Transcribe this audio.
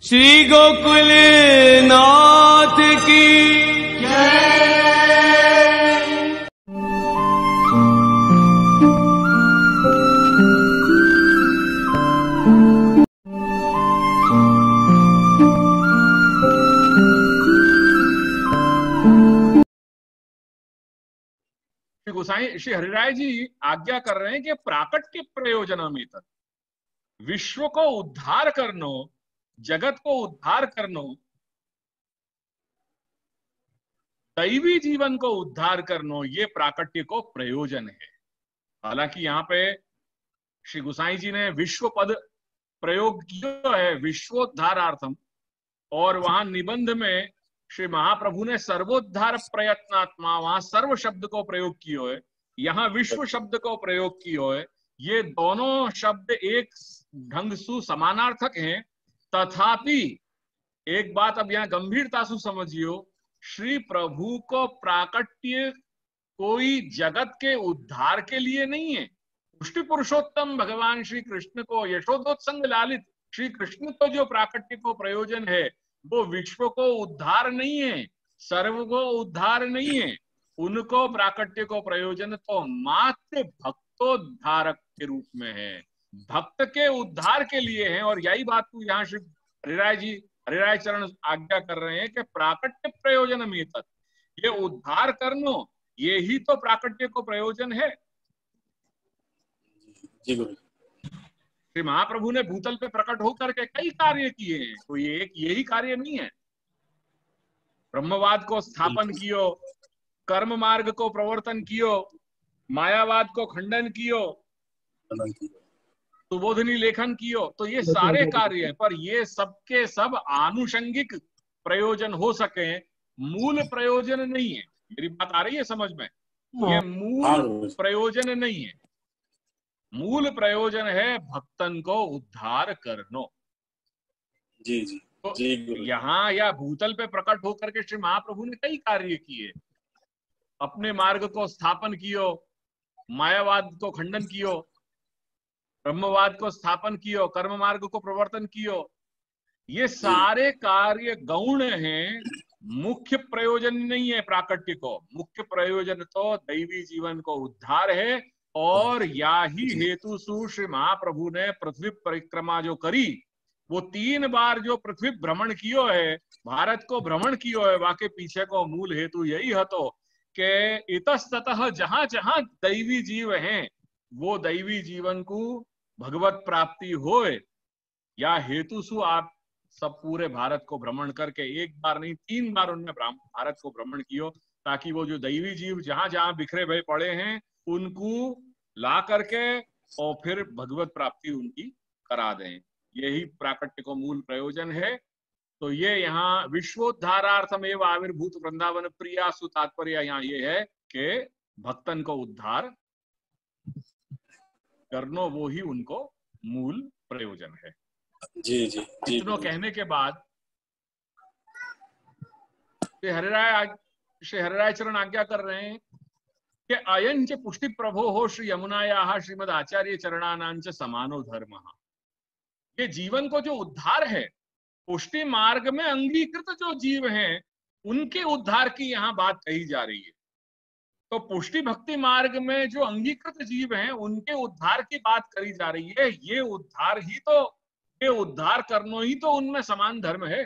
श्री गोकुल नाथ की श्री गोसाई श्री हरिराय जी आज्ञा कर रहे हैं कि प्राकट्य प्रयोजन में तक विश्व को उद्धार करनो, जगत को उद्धार करनो, दैवी जीवन को उद्धार करनो, ये प्राकट्य को प्रयोजन है। हालांकि यहाँ पे श्री गोसाई जी ने विश्व पद प्रयोग किया है विश्वोद्धारार्थम, और वहां निबंध में श्री महाप्रभु ने सर्वोद्धार प्रयत्नात्मा, वहां सर्व शब्द को प्रयोग किया है, यहाँ विश्व शब्द को प्रयोग किया है। ये दोनों शब्द एक ढंग से समानार्थक हैं, तथापि एक बात अब यहाँ गंभीरता से समझियो, श्री प्रभु को प्राकट्य कोई जगत के उद्धार के लिए नहीं है। पुष्टि पुरुषोत्तम भगवान श्री कृष्ण को, यशोदोत्संग लालित श्री कृष्ण को जो प्राकट्य को प्रयोजन है वो विश्व को उद्धार नहीं है, सर्व को उद्धार नहीं है। उनको प्राकट्य को प्रयोजन तो मात्र भक्तोद्धारक के रूप में है, भक्त के उद्धार के लिए है। और यही बात को यहाँ श्री हरिराय जी, हरिराय चरण आज्ञा कर रहे हैं कि प्राकट्य प्रयोजन में तक, ये उद्धार करनो, ये ही तो प्राकट्य को प्रयोजन है। जी गुरु। श्री महाप्रभु ने भूतल पे प्रकट होकर के कई कार्य किए हैं, तो ये एक यही कार्य नहीं है। ब्रह्मवाद को स्थापन कियो, कर्म मार्ग को प्रवर्तन कियो, मायावाद को खंडन कियो, सुबोधनी लेखन कियो, तो ये सारे कार्य है। पर ये सबके सब आनुषंगिक प्रयोजन हो सके, मूल प्रयोजन नहीं है। मेरी बात आ रही है समझ में? ये मूल प्रयोजन नहीं है। मूल प्रयोजन है भक्तन को उद्धार करनो। जी जी तो जी। यहाँ या भूतल पे प्रकट होकर के श्री महाप्रभु ने कई कार्य किए, अपने मार्ग को स्थापन कियो, मायावाद को खंडन कियो, ब्रह्मवाद को स्थापन कियो, कर्म मार्ग को प्रवर्तन कियो। ये सारे कार्य गौण हैं, मुख्य प्रयोजन नहीं है प्राकट्य को। मुख्य प्रयोजन तो दैवी जीवन को उद्धार है। और या ही हेतु सु श्री महाप्रभु ने पृथ्वी परिक्रमा जो करी, वो 3 बार जो पृथ्वी भ्रमण कियो है, भारत को भ्रमण कियो है, वाके पीछे को मूल हेतु यही हतो कि इतस्ततः जहां जहां दैवी जीव हैं, वो दैवी जीवन को भगवत प्राप्ति होए। या हेतु सु आप सब पूरे भारत को भ्रमण करके, एक बार नहीं 3 बार उन्होंने भारत को भ्रमण कियो, ताकि वो जो दैवी जीव जहां जहां बिखरे हुए पड़े हैं उनको ला करके और फिर भगवत प्राप्ति उनकी करा दें। यही प्राकट्य को मूल प्रयोजन है। तो ये यहाँ विश्वोद्धारार्थम एवं आविर्भूत वृंदावन प्रियासु तात्पर्य यहाँ ये है कि भक्तन को उद्धार करनो, वो ही उनको मूल प्रयोजन है। जी जी जी। इतना कहने के बाद श्री हरिराय चरण आज्ञा कर रहे हैं कि अयं च पुष्टि प्रभो हो श्री यमुनायाः श्रीमद आचार्य चरणानांच समानो धर्म। ये जीवन को जो उद्धार है, पुष्टि मार्ग में अंगीकृत जो जीव हैं उनके उद्धार की यहाँ बात कही जा रही है। तो पुष्टि भक्ति मार्ग में जो अंगीकृत जीव हैं उनके उद्धार की बात करी जा रही है। ये उद्धार ही तो, ये उद्धार करनो ही तो उनमें समान धर्म है।